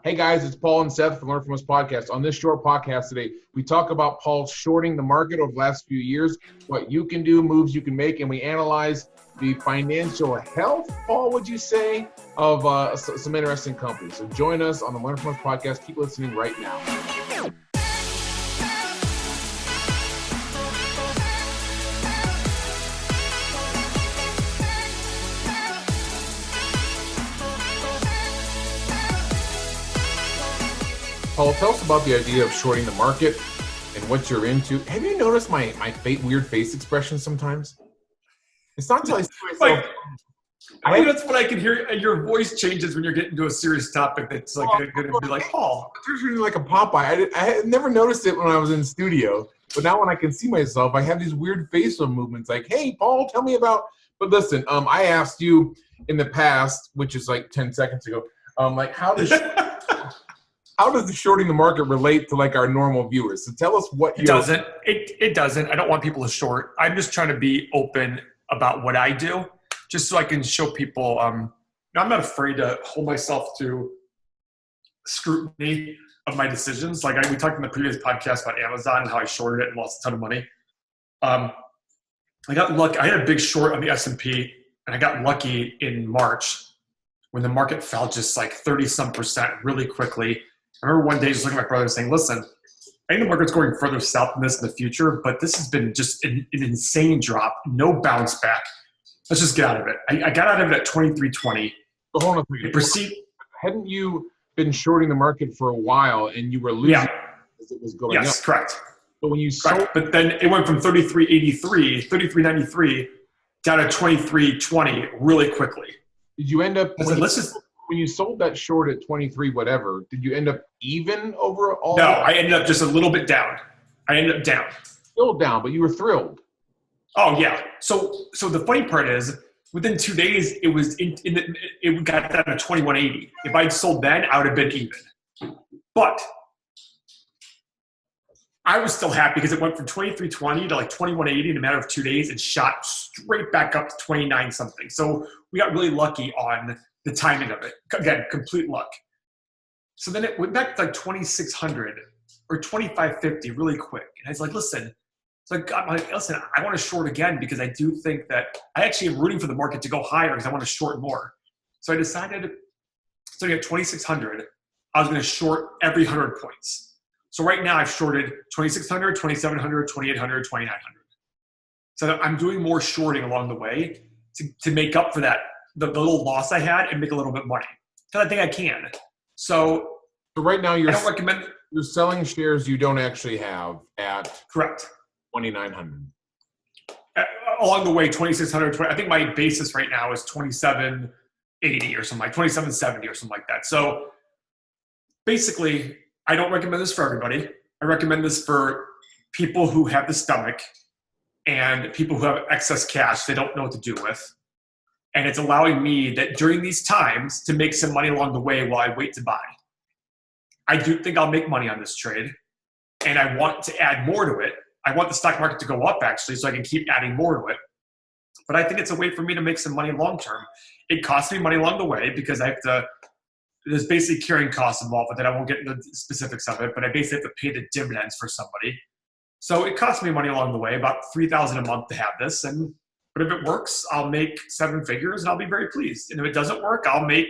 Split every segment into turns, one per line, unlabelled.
Hey guys, it's Paul and Seth from Learn From Us podcast. On this short podcast today, we talk about Paul shorting the market over the last few years, what you can do, moves you can make, and we analyze the financial health, Paul, would you say, of some interesting companies. So join us on the Learn From Us podcast. Keep listening right now. Paul, tell us about the idea of shorting the market and what you're into. Have you noticed my weird face expression sometimes? It's not until I see myself.
I think that's what I can hear. Your voice changes when you're getting to a serious topic. That's like going to be like, Paul.
It's really like a Popeye. I had never noticed it when I was in studio, but now when I can see myself, I have these weird facial movements. Like, hey, Paul, tell me about. But listen, I asked you in the past, which is like 10 seconds ago, like how does the shorting the market relate to like our normal viewers? So tell us what
it doesn't. It doesn't. I don't want people to short. I'm just trying to be open about what I do, just so I can show people. I'm not afraid to hold myself to scrutiny of my decisions. Like we talked in the previous podcast about Amazon and how I shorted it and lost a ton of money. I got lucky. I had a big short on the S&P, and I got lucky in March when the market fell just like 30% really quickly. I remember one day just looking at my brother saying, listen, I think the market's going further south than this in the future, but this has been just an insane drop, no bounce back. Let's just get out of it. I got out of it at 23.20.
So hold on a second. Hadn't you been shorting the market for a while and you were losing as it was going up?
Yes, correct.
But when you sold,
but then it went from 33.83, 33.93 down to 23.20 really quickly.
Did you end up? When you sold that short at 23, whatever, did you end up even over all?
No, I ended up just a little bit down. I ended up down.
Still down, but you were thrilled.
Oh yeah. So the funny part is, within 2 days, it was it got down to 21.80. If I'd sold then, I would have been even. But I was still happy because it went from 23.20 to like 21.80 in a matter of 2 days and shot straight back up to 29 something. So we got really lucky on the timing of it. Again, complete luck. So then it went back to like 2,600 or 2,550 really quick. And I was like, listen, I want to short again because I do think that I actually am rooting for the market to go higher because I want to short more. So I decided, starting at 2,600, I was going to short every 100 points. So right now I've shorted 2,600, 2,700, 2,800, 2,900. So I'm doing more shorting along the way to make up for that, the little loss I had and make a little bit of money. Because I think I can. So
right now
I don't recommend.
You're selling shares you don't actually have at
correct
2,900.
Along the way, 2,600. I think my basis right now is 2,780 or something like 2,770 or something like that. So basically, I don't recommend this for everybody. I recommend this for people who have the stomach and people who have excess cash they don't know what to do with. And it's allowing me that during these times to make some money along the way while I wait to buy. I do think I'll make money on this trade, and I want to add more to it. I want the stock market to go up, actually, so I can keep adding more to it. But I think it's a way for me to make some money long term. It costs me money along the way because there's basically carrying costs involved with it. I won't get into the specifics of it, but I basically have to pay the dividends for somebody. So it costs me money along the way, about $3,000 a month to have this. But if it works, I'll make 7 figures and I'll be very pleased. And if it doesn't work, I'll make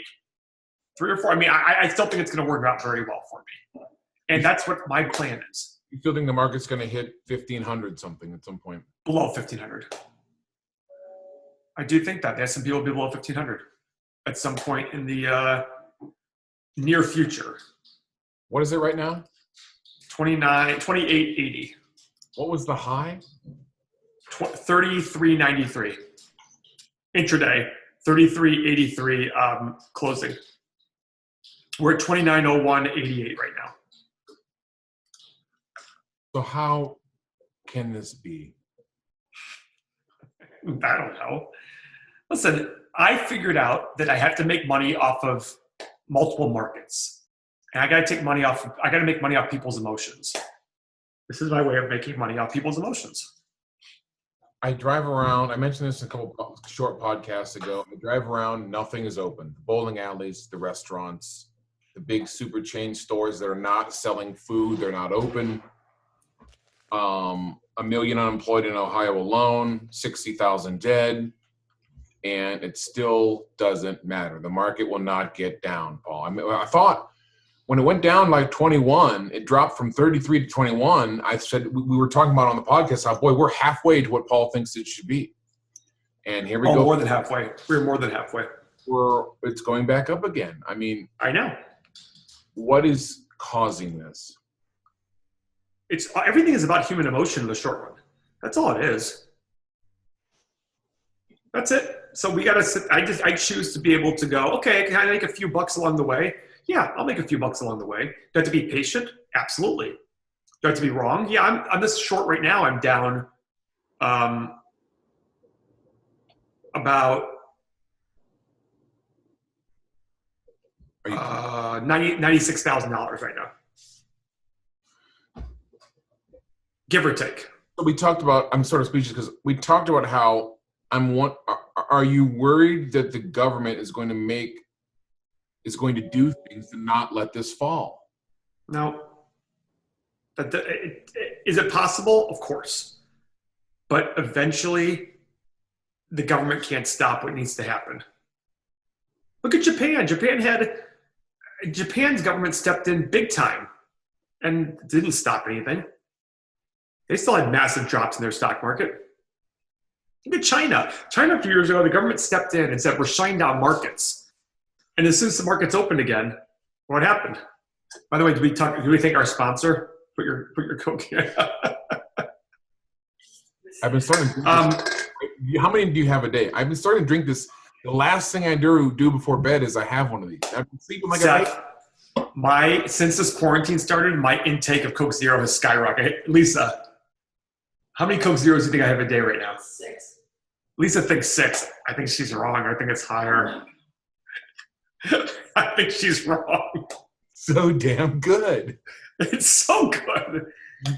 3 or 4. I mean, I still think it's going to work out very well for me. And that's what my plan is.
You still think the market's going to hit 1,500 something at some point?
Below 1,500. I do think that the S&P will be below 1,500 at some point in the near future.
What is it right now?
28.80.
What was the high?
33.93 intraday, 33.83 closing. We're at 29.01.88 right now.
So how can this be?
I don't know. Listen, I figured out that I have to make money off of multiple markets. And I got to make money off people's emotions. This is my way of making money off people's emotions.
I drive around. I mentioned this a couple short podcasts ago. I drive around. Nothing is open. The bowling alleys, the restaurants. the big super chain stores that are not selling food, they're not open. 1 million unemployed in Ohio alone, 60,000 dead, and it still doesn't matter. The market will not get down, Paul. I mean, I thought when it went down like 21, it dropped from 33 to 21. I said we were talking about on the podcast how, boy, we're halfway to what Paul thinks it should be. And here we go.
More than halfway. We're more than halfway.
It's going back up again. I mean,
I know.
What is causing this?
Everything is about human emotion in the short run. That's all it is. That's it. So we got to I choose to be able to go, okay, can I make a few bucks along the way? Yeah, I'll make a few bucks along the way. Do I have to be patient? Absolutely. Do I have to be wrong? Yeah, I'm this short right now. I'm down about $96,000 right now. Give or take.
So we talked about, I'm sort of speechless because we talked about how are you worried that the government is going to do things to not let this fall?
No. Is it possible? Of course. But eventually, the government can't stop what needs to happen. Look at Japan. Japan's government stepped in big time and didn't stop anything. They still had massive drops in their stock market. Look at China. China, a few years ago, the government stepped in and said, we're shutting down markets. And as soon as the markets opened again, what happened? By the way, do we thank our sponsor? Put your Coke here.
I've been starting to drink this. How many do you have a day? I've been starting to drink this. The last thing I do before bed is I have one of these. I've been sleeping like
since this quarantine started, my intake of Coke Zero has skyrocketed. Lisa, how many Coke Zeros do you think I have a day right now?
6.
Lisa thinks 6. I think she's wrong. I think it's higher. I think she's wrong.
So damn good.
It's so good.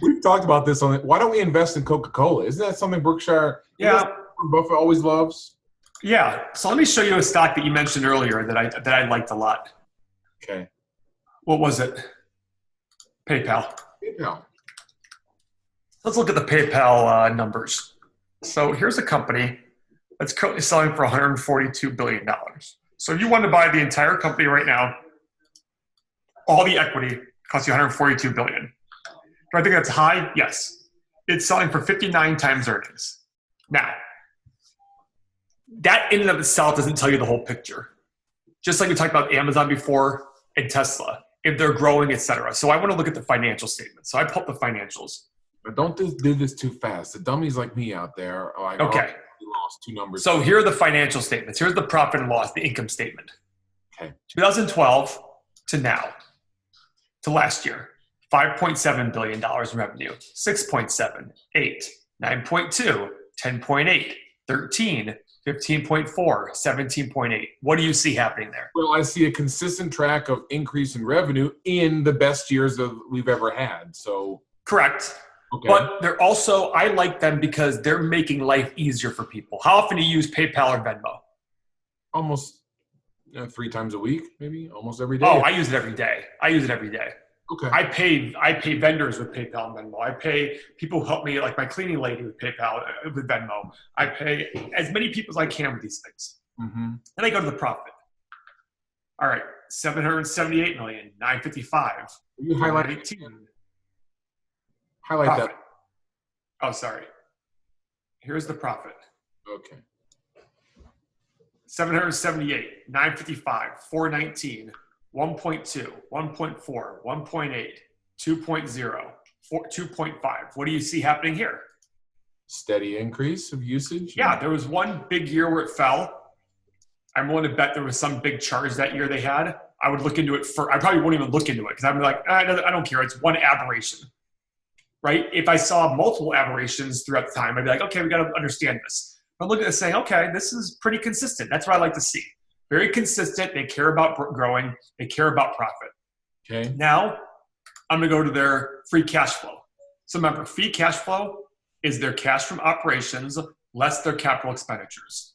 We've talked about this on it. Why don't we invest in Coca-Cola? Isn't that something Berkshire Buffett always loves?
Yeah. So let me show you a stock that you mentioned earlier that I liked a lot.
Okay.
What was it? PayPal. Let's look at the PayPal numbers. So here's a company that's currently selling for $142 billion. So if you want to buy the entire company right now, all the equity costs you $142 billion. Do I think that's high? Yes. It's selling for 59 times earnings. Now, that in and of itself doesn't tell you the whole picture. Just like we talked about Amazon before and Tesla, if they're growing, et cetera. So I want to look at the financial statements. So I pulled up the financials.
But don't do this too fast. The dummies like me out there are like,
okay.
You lost 2 numbers.
So here are the financial statements. Here's the profit and loss, the income statement.
Okay.
2012 to now, to last year, $5.7 billion in revenue, 6.7, 8, 9.2, 10.8, 13, 15.4, 17.8. What do you see happening there?
Well, I see a consistent track of increase in revenue in the best years we've ever had. So
correct.
Okay.
But they're also, I like them because they're making life easier for people. How often do you use PayPal or Venmo?
Almost 3 times a week, maybe almost every day.
Oh, I use it every day.
Okay.
I pay vendors with PayPal and Venmo. I pay people who help me, like my cleaning lady with PayPal, with Venmo. I pay as many people as I can with these things.
Mm-hmm.
Then I go to the profit. All right, 778 million, 955.
You highlight
18.
Highlight
profit.
that.
Oh, sorry. Here's the profit.
Okay.
778, 955, 419, 1.2, 1.4, 1.8, 2.0, 2.5. What do you see happening here?
Steady increase of usage?
Yeah, there was one big year where it fell. I'm willing to bet there was some big charge that year they had. I would look into it I probably won't even look into it because I'm like, I don't care. It's one aberration, right? If I saw multiple aberrations throughout the time, I'd be like, okay, we got to understand this. I'm looking at this saying, okay, this is pretty consistent. That's what I like to see. Very consistent. They care about growing. They care about profit.
Okay.
Now, I'm going to go to their free cash flow. So remember, free cash flow is their cash from operations less their capital expenditures.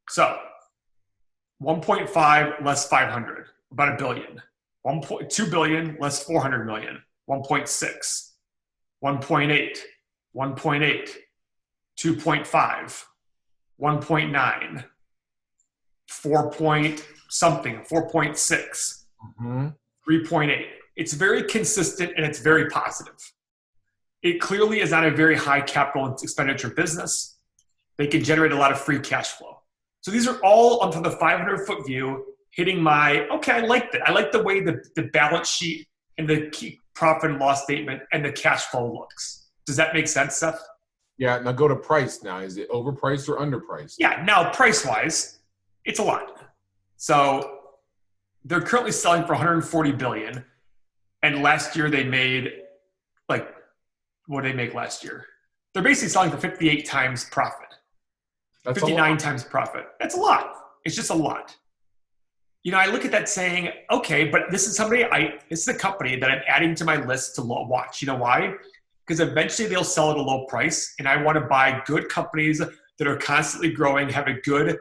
So 1.5 less 500. About a billion. 1.2 billion less 400 million. 1.6. 1.8. 1.8. 2.5. 1.9. 4 point something. 4.6. 3.8. It's very consistent and it's very positive. It clearly is not a very high capital expenditure business. They can generate a lot of free cash flow. So these are all onto the 500-foot view, hitting my, okay, I like that. I like the way the balance sheet and the key profit and loss statement and the cash flow looks. Does that make sense, Seth?
Yeah, now go to price now. Is it overpriced or underpriced?
Yeah, now price-wise, it's a lot. So they're currently selling for $140 billion. And last year they made, like, what did they make last year? They're basically selling for 58 times profit.
That's
59 times profit. That's a lot. It's just a lot. You know, I look at that saying, okay, but this is this is a company that I'm adding to my list to watch. You know why? Because eventually they'll sell at a low price, and I want to buy good companies that are constantly growing, have a good.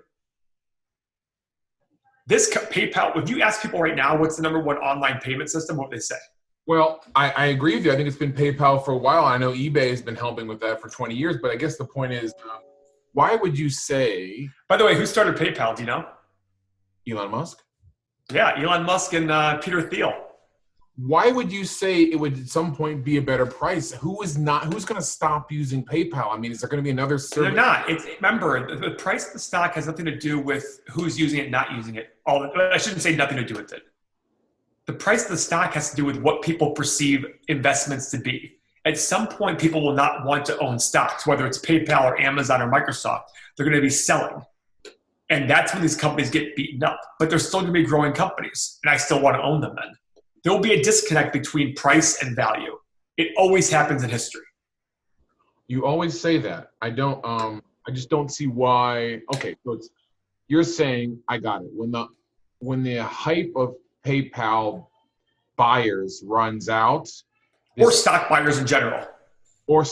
This PayPal, if you ask people right now, what's the number one online payment system, what would they say?
Well, I agree with you. I think it's been PayPal for a while. I know eBay has been helping with that for 20 years, but I guess the point is, why would you say...
By the way, who started PayPal? Do you know?
Elon Musk?
Yeah, Elon Musk and Peter Thiel.
Why would you say it would at some point be a better price? Who's going to stop using PayPal? I mean, is there going to be another service?
They're not. Remember, the price of the stock has nothing to do with who's using it, not using it. I shouldn't say nothing to do with it. The price of the stock has to do with what people perceive investments to be. At some point, people will not want to own stocks, whether it's PayPal or Amazon or Microsoft. They're going to be selling. And that's when these companies get beaten up. But they're still going to be growing companies, and I still want to own them then. There will be a disconnect between price and value. It always happens in history.
You always say that. I just don't see why. Okay, so you're saying, I got it. When the hype of PayPal buyers runs out,
or stock buyers in general.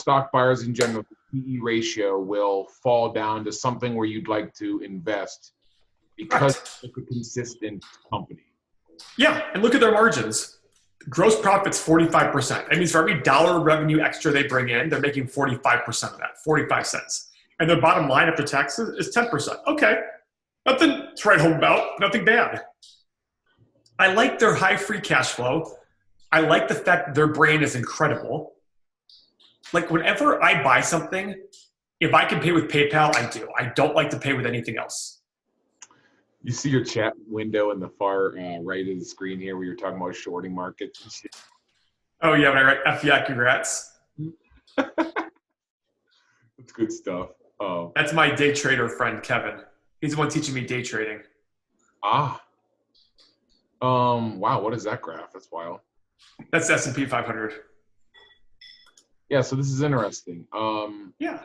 The PE ratio will fall down to something where you'd like to invest because it's a consistent company.
Yeah, and look at their margins. Gross profit's 45%. That means for every dollar of revenue extra they bring in, they're making 45% of that, 45 cents. And their bottom line after taxes is 10%. Okay, nothing to write home about, nothing bad. I like their high free cash flow. I like the fact that their brand is incredible. Like whenever I buy something, if I can pay with PayPal, I do. I don't like to pay with anything else.
You see your chat window in the far right of the screen here where you're talking about shorting markets and shit.
Oh, yeah, when I write FBI, congrats.
That's good stuff. Oh,
that's my day trader friend, Kevin. He's the one teaching me day trading.
Wow, what is that graph? That's wild.
That's S&P 500.
Yeah, so this is interesting.
Yeah.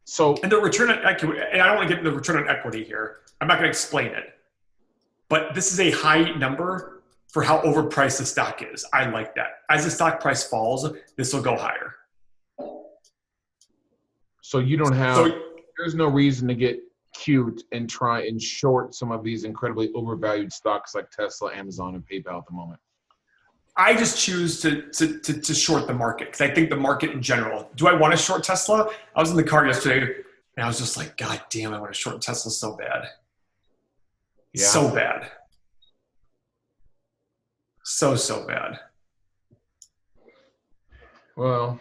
So,
and the return on equity, and I don't want to get into the return on equity here. I'm not going to explain it. But this is a high number for how overpriced the stock is. I like that. As the stock price falls, this will go higher.
So you don't have, there's no reason to get cute and try and short some of these incredibly overvalued stocks like Tesla, Amazon, and PayPal at the moment.
I just choose to short the market because I think the market in general. Do I want to short Tesla? I was in the car yesterday and I was just like, God damn, I want to short Tesla so bad. Yeah. So bad. So bad.
Well,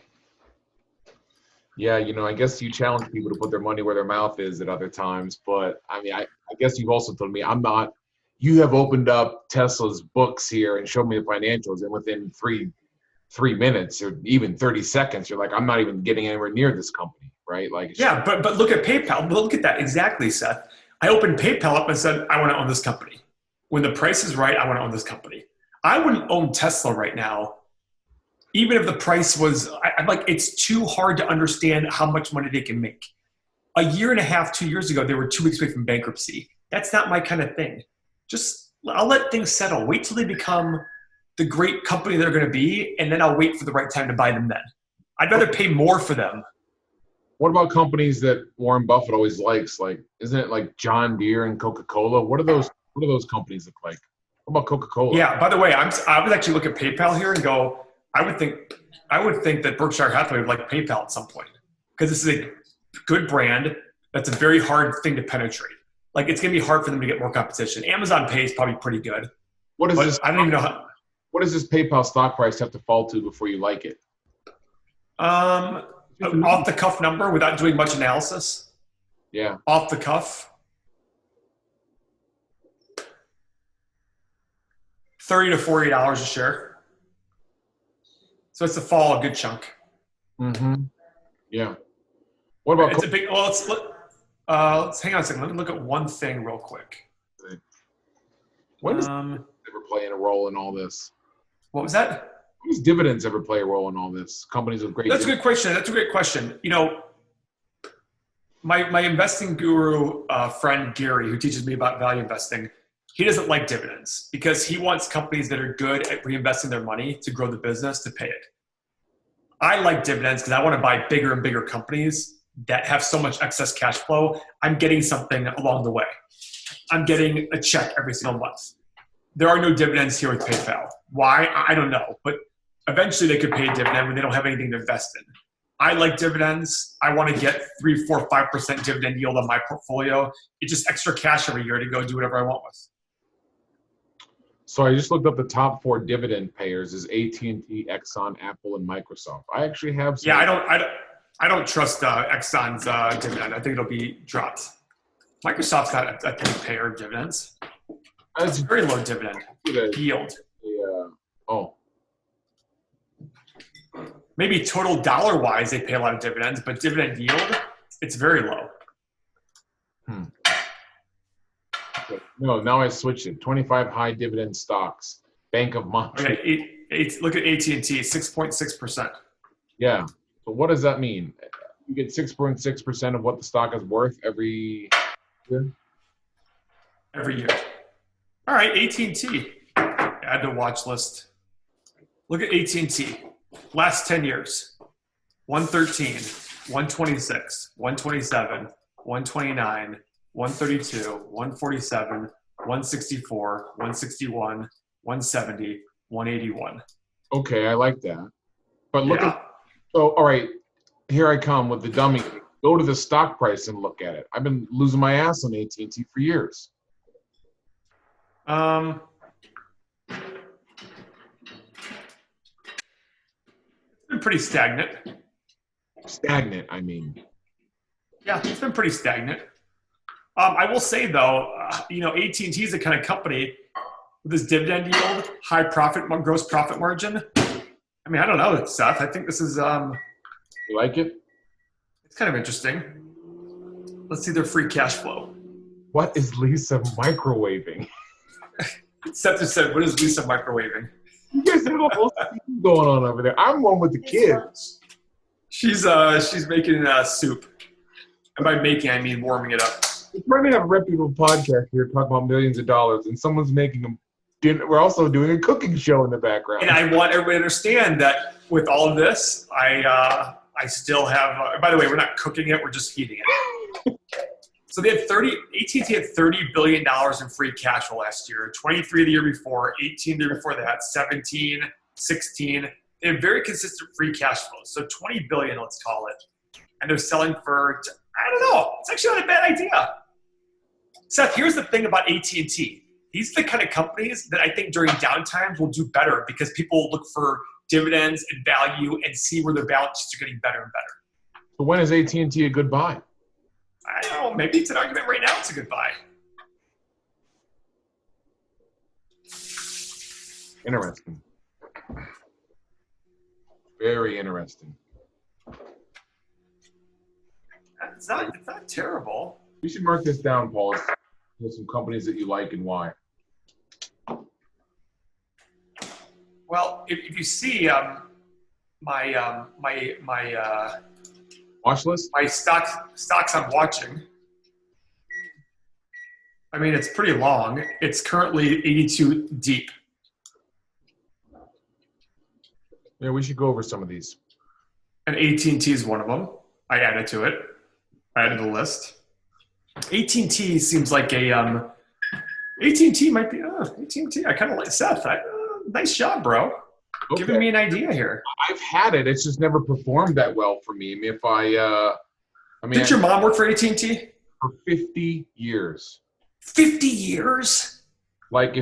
yeah, I guess you challenge people to put their money where their mouth is at other times. But, I mean, I guess you've also told me I'm not. You have opened up Tesla's books here and showed me the financials, and within three minutes or even 30 seconds, you're like, I'm not even getting anywhere near this company, right? Like,
yeah, but look at PayPal. Look at that exactly, Seth. I opened PayPal up and said, I want to own this company. When the price is right, I want to own this company. I wouldn't own Tesla right now, even if the price was. I'm like, it's too hard to understand how much money they can make. A year and a half, 2 years ago, they were 2 weeks away from bankruptcy. That's not my kind of thing. I'll let things settle. Wait till they become the great company they're going to be, and then I'll wait for the right time to buy them then. I'd rather pay more for them.
What about companies that Warren Buffett always likes? Like, isn't it like John Deere and Coca-Cola? What do those companies look like? What about Coca-Cola?
Yeah. By the way, I would actually look at PayPal here and go. I would think that Berkshire Hathaway would like PayPal at some point because this is a good brand. That's a very hard thing to penetrate. Like it's gonna be hard for them to get more competition. Amazon Pay is probably pretty good.
What is this?
I don't even know how.
What does this PayPal stock price have to fall to before you like it?
Off the cuff number without doing much analysis.
Yeah.
Off the cuff. $30 to $40 a share. So it's a fall a good chunk.
Mm-hmm. Yeah. What about?
It's a big. Well, let's hang on a second. Let me look at one thing real quick.
When does ever play a role in all this?
What was that?
When does dividends ever play a role in all this? Companies with great.
That's a good question. That's a great question. You know, my investing guru friend Gary, who teaches me about value investing, he doesn't like dividends because he wants companies that are good at reinvesting their money to grow the business to pay it. I like dividends because I want to buy bigger and bigger companies that have so much excess cash flow. I'm getting something along the way. I'm getting a check every single month. There are no dividends here with PayPal. Why? I don't know. But eventually they could pay a dividend when they don't have anything to invest in. I like dividends. I want to get 3, 4, 5% dividend yield on my portfolio. It's just extra cash every year to go do whatever I want with.
So I just looked up the top 4 dividend payers is AT&T, Exxon, Apple, and Microsoft. I actually have some.
Yeah, I don't trust Exxon's dividend. I think it'll be dropped. Microsoft's not a big payer of dividends. It's a very low dividend yield.
Oh.
Maybe total dollar-wise, they pay a lot of dividends, but dividend yield, it's very low.
No, now I switched it. 25 high dividend stocks. Bank of Montreal.
Okay, look at AT&T, 6.6%.
Yeah. So what does that mean? You get 6.6% of what the stock is worth every year?
Every year. All right, AT&T. Add to watch list. Look at AT&T. Last 10 years. 113, 126, 127, 129, 132, 147, 164, 161, 170, 181.
Okay, I like that. But look at, so, all right, here I come with the dummy. Go to the stock price and look at it. I've been losing my ass on AT&T for years.
It's been pretty stagnant.
Stagnant, I mean.
Yeah, it's been pretty stagnant. I will say though, AT&T is the kind of company with this dividend yield, high profit, gross profit margin. I mean, I don't know, Seth. I think this is.
You like it?
It's kind of interesting. Let's see their free cash flow.
What is Lisa microwaving?
Seth just said, "What is Lisa microwaving?"
You guys have a whole thing going on over there. I'm one with the kids.
She's making soup, and by making I mean warming it up.
We're trying to have a reputable podcast here, talk about millions of dollars, and someone's making them dinner. We're also doing a cooking show in the background.
And I want everybody to understand that with all of this, I still have. By the way, we're not cooking it; we're just heating it. So they had AT&T had $30 billion in free cash flow last year, 23 the year before, 18 the year before that, 17, 16. They have very consistent free cash flow. So 20 billion, let's call it. And they're selling for, I don't know, it's actually not a bad idea. Seth, here's the thing about AT&T. These are the kind of companies that I think during downtimes will do better because people look for dividends and value and see where their balance sheets are getting better and better.
So when is AT&T a good buy?
I don't know. Maybe it's an argument right now. It's a good buy.
Interesting. Very interesting.
It's not terrible.
You should mark this down, Paul. There's some companies that you like and why.
Well, if you see my
watch list,
my stocks I'm watching. I mean, it's pretty long. It's currently 82 deep.
Yeah, we should go over some of these.
And AT&T is one of them. I added to it. I added to the list. AT&T seems like a AT&T might be. AT&T. I kind of like Seth. Nice job, bro.
Okay.
Giving me an idea here.
I've had it. It's just never performed that well for me. I mean,
Did your mom work for AT&T?
For 50 years.
50 years?
Like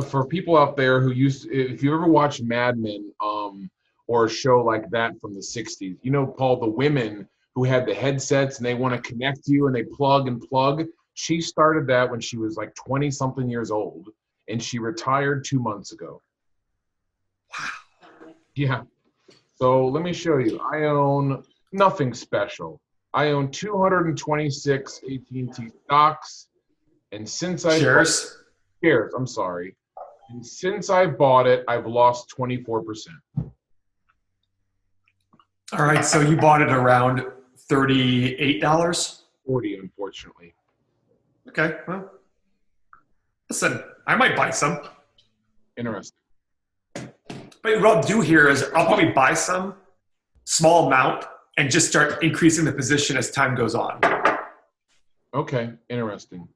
for people out there who if you ever watched Mad Men, or a show like that from the 60s, you know, Paul, the women who had the headsets and they want to connect you and they plug and plug. She started that when she was like 20 something years old and she retired 2 months ago. Wow. Yeah. So let me show you. I own nothing special. I own 226 AT&T stocks. And since I
shares,
I'm sorry. And since I bought it, I've lost 24%.
All right, so you bought it around $38?
40, unfortunately.
Okay, well, listen, I might buy some.
Interesting.
But what I'll do here is I'll probably buy some small amount and just start increasing the position as time goes on.
Okay, interesting.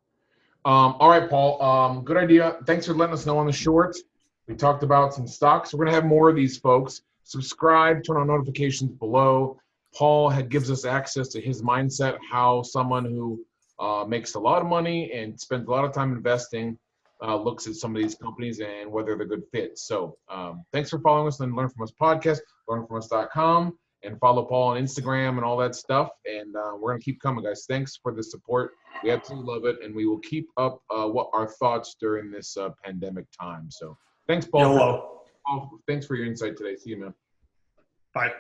All right, Paul, good idea. Thanks for letting us know on the shorts. We talked about some stocks. We're going to have more of these, folks. Subscribe, turn on notifications below. Paul gives us access to his mindset, how someone who makes a lot of money and spends a lot of time investing looks at some of these companies and whether they're good fits. So thanks for following us on Learn From Us podcast, learnfromus.com, and follow Paul on Instagram and all that stuff. And we're going to keep coming, guys. Thanks for the support. We absolutely love it, and we will keep up what our thoughts during this pandemic time. So thanks, Paul.
YOLO.
Thanks for your insight today. See you, man.
Bye.